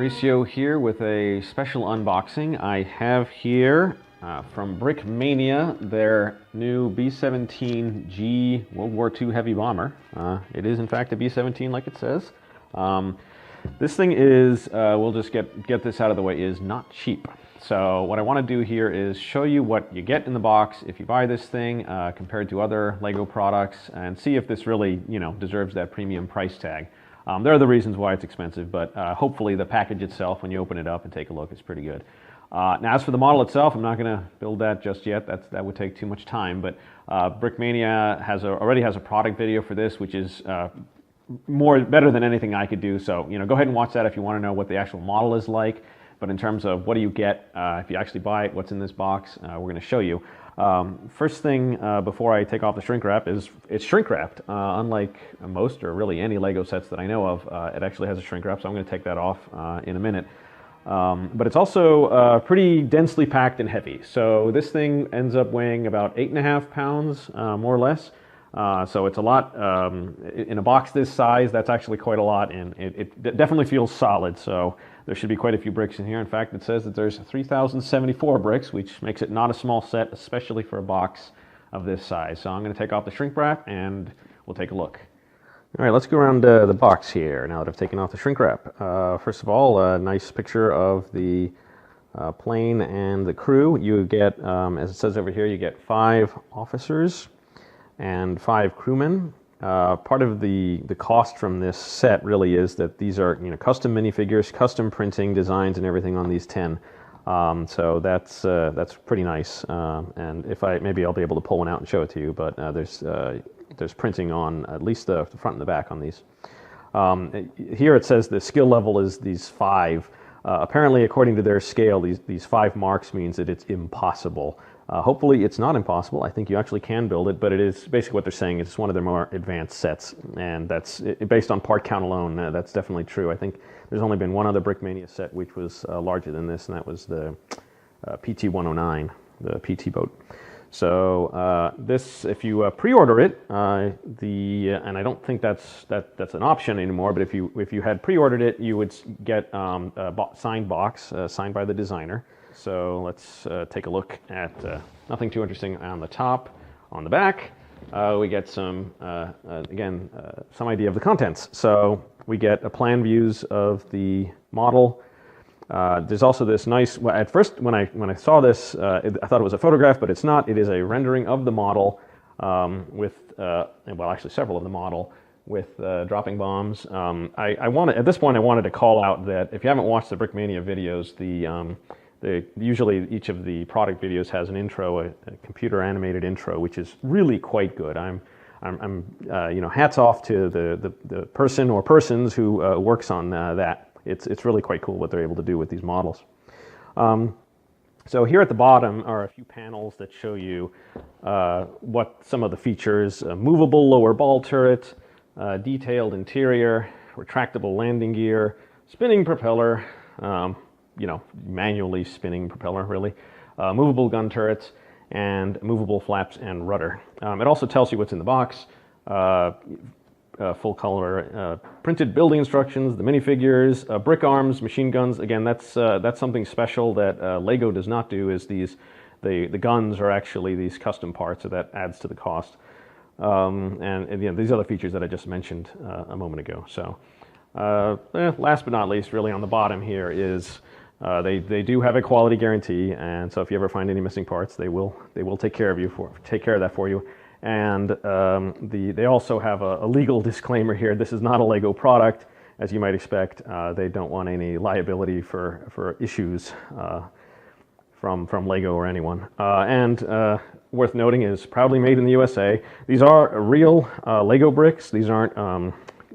Mauricio here with a special unboxing. I have here from Brickmania their new B-17G World War II heavy bomber. It is in fact a B-17 like it says. This thing is, we'll just get this out of the way, is not cheap. So what I want to do here is show you what you get in the box if you buy this thing compared to other LEGO products, and see if this really, deserves that premium price tag. There are the reasons why it's expensive, but hopefully the package itself, when you open it up and take a look, is pretty good. Now, as for the model itself, I'm not going to build that just yet. That would take too much time. But Brickmania already has a product video for this, which is better than anything I could do. So go ahead and watch that if you want to know what the actual model is like. But in terms of what do you get if you actually buy it, what's in this box, we're going to show you. First thing before I take off the shrink wrap is it's shrink wrapped. Unlike most or really any LEGO sets that I know of, it actually has a shrink wrap, so I'm going to take that off in a minute. But it's also pretty densely packed and heavy. So this thing ends up weighing about 8.5 pounds, more or less. So it's a lot. In a box this size, that's actually quite a lot, and it definitely feels solid. So there should be quite a few bricks in here. In fact, it says that there's 3,074 bricks, which makes it not a small set, especially for a box of this size. So I'm going to take off the shrink wrap, and we'll take a look. All right, let's go around the box here now that I've taken off the shrink wrap. First of all, a nice picture of the plane and the crew. You get, as it says over here, you get 5 officers and 5 crewmen. Part of the cost from this set really is that these are custom minifigures, custom printing designs and everything on these 10. So that's pretty nice. And maybe I'll be able to pull one out and show it to you. But there's printing on at least the front and the back on these. Here it says the skill level is these 5. Apparently, according to their scale, these 5 marks means that it's impossible. Hopefully it's not impossible. I think you actually can build it, but it is basically what they're saying. It's one of their more advanced sets, and that's based on part count alone. That's definitely true. I think there's only been one other Brickmania set which was larger than this, and that was the PT-109, the PT boat. So this, if you pre-order it, and I don't think that's an option anymore. But if you had pre-ordered it, you would get a signed box signed by the designer. So let's take a look at nothing too interesting on the top. On the back, we get some some idea of the contents. So we get a plan views of the model. There's also this nice. Well, at first, when I saw this, I thought it was a photograph, but it's not. It is a rendering of the model with actually several of the model with dropping bombs. At this point I wanted to call out that if you haven't watched the Brickmania videos, usually each of the product videos has an intro, a computer animated intro, which is really quite good. I'm hats off to the person or persons who works on that. It's really quite cool what they're able to do with these models. So here at the bottom are a few panels that show you what some of the features: movable lower ball turret, detailed interior, retractable landing gear, spinning propeller. Manually spinning propeller, really, movable gun turrets, and movable flaps and rudder. It also tells you what's in the box, full color printed building instructions, the minifigures, brick arms, machine guns. Again, that's something special that LEGO does not do. Is the guns are actually these custom parts, so that adds to the cost. And these other features that I just mentioned a moment ago. So last but not least, really on the bottom here is. They do have a quality guarantee, and so if you ever find any missing parts, they will take care of that for you. And they also have a legal disclaimer here. This is not a LEGO product, as you might expect. They don't want any liability for issues from LEGO or anyone. And worth noting is proudly made in the USA. These are real LEGO bricks. These aren't,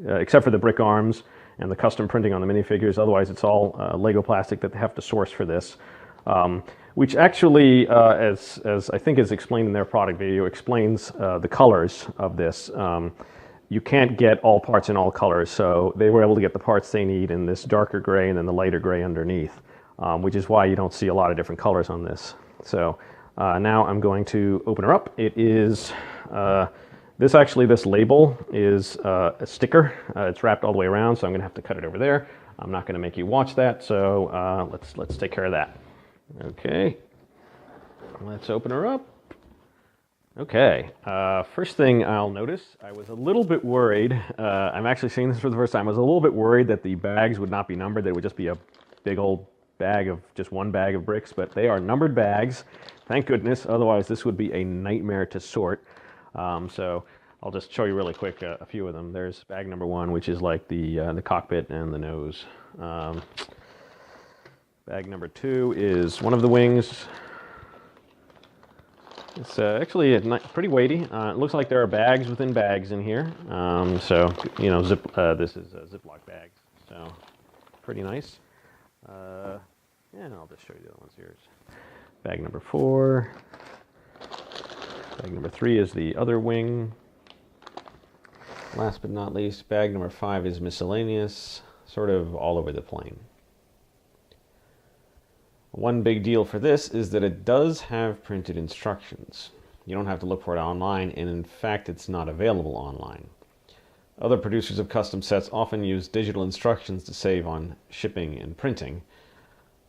except for the brick arms and the custom printing on the minifigures. Otherwise, it's all LEGO plastic that they have to source for this, which actually, as I think is explained in their product video, explains the colors of this. You can't get all parts in all colors, so they were able to get the parts they need in this darker gray and then the lighter gray underneath, which is why you don't see a lot of different colors on this. So now I'm going to open her up. It is This label is a sticker. It's wrapped all the way around, so I'm going to have to cut it over there. I'm not going to make you watch that, so let's take care of that. Okay, let's open her up. Okay, first thing I'll notice, I was a little bit worried. I'm actually seeing this for the first time. I was a little bit worried that the bags would not be numbered. They would just be a big old bag of, just one bag of bricks, but they are numbered bags. Thank goodness, otherwise this would be a nightmare to sort. So I'll just show you really quick a few of them. There's bag number 1, which is like the cockpit and the nose. Bag number 2 is one of the wings. It's actually pretty weighty. It looks like there are bags within bags in here. So, you know, this is Ziploc bags, so pretty nice. And I'll just show you the other ones here. Bag number 4. Bag number 3 is the other wing. Last but not least, bag number 5 is miscellaneous, sort of all over the plane. One big deal for this is that it does have printed instructions. You don't have to look for it online, and in fact it's not available online. Other producers of custom sets often use digital instructions to save on shipping and printing,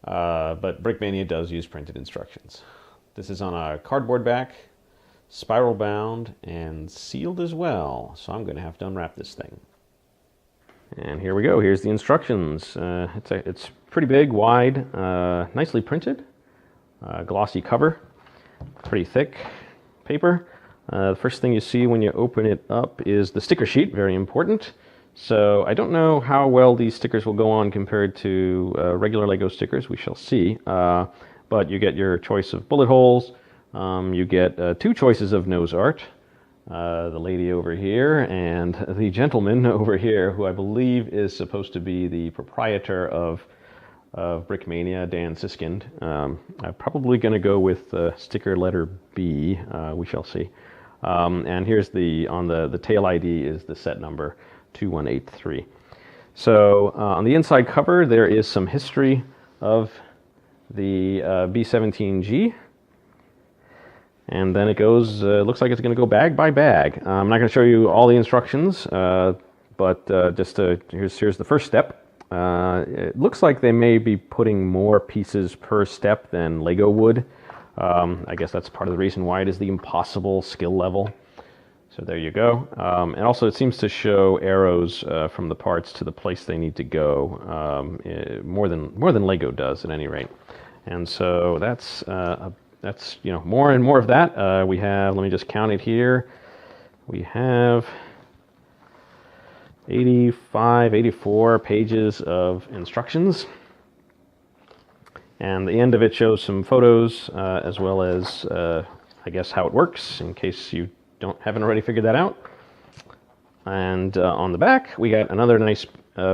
but Brickmania does use printed instructions. This is on a cardboard back, spiral bound, and sealed as well, so I'm going to have to unwrap this thing. And here we go. Here's the instructions. It's pretty big, wide, nicely printed, glossy cover, pretty thick paper. The first thing you see when you open it up is the sticker sheet, very important. So I don't know how well these stickers will go on compared to regular Lego stickers. We shall see. But you get your choice of bullet holes. You get 2 choices of nose art. The lady over here and the gentleman over here, who I believe is supposed to be the proprietor of Brickmania, Dan Siskind. I'm probably going to go with sticker letter B. We shall see. And here's on the tail ID is the set number 2183. So on the inside cover there is some history of the B-17G. And then it goes, looks like it's going to go bag by bag. I'm not going to show you all the instructions, but here's the first step. It looks like they may be putting more pieces per step than Lego would. I guess that's part of the reason why it is the impossible skill level. So there you go. And also it seems to show arrows from the parts to the place they need to go, more than Lego does at any rate. And so that's more and more of that. We have, let me just count it here. We have 84 pages of instructions. And the end of it shows some photos as well as, I guess, how it works, in case you haven't already figured that out. And on the back, we got another nice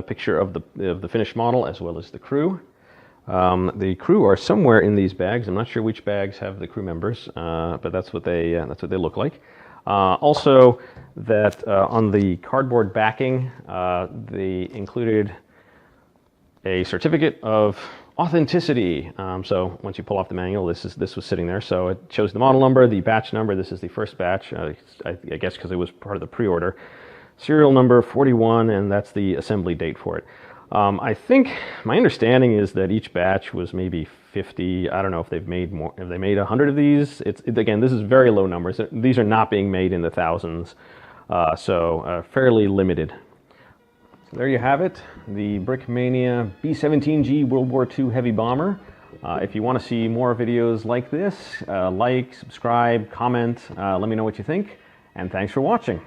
picture of the finished model as well as the crew. The crew are somewhere in these bags. I'm not sure which bags have the crew members, but that's what they look like. Also, that on the cardboard backing, they included a certificate of authenticity. So once you pull off the manual, this was sitting there. So it shows the model number, the batch number. This is the first batch, I guess because it was part of the pre-order. Serial number 41, and that's the assembly date for it. I think my understanding is that each batch was maybe 50. I don't know if they've made more. If they made 100 of these, again, this is very low numbers. These are not being made in the thousands, so fairly limited. So there you have it, the Brickmania B-17G World War II Heavy Bomber. If you want to see more videos like this, like, subscribe, comment, let me know what you think, and thanks for watching.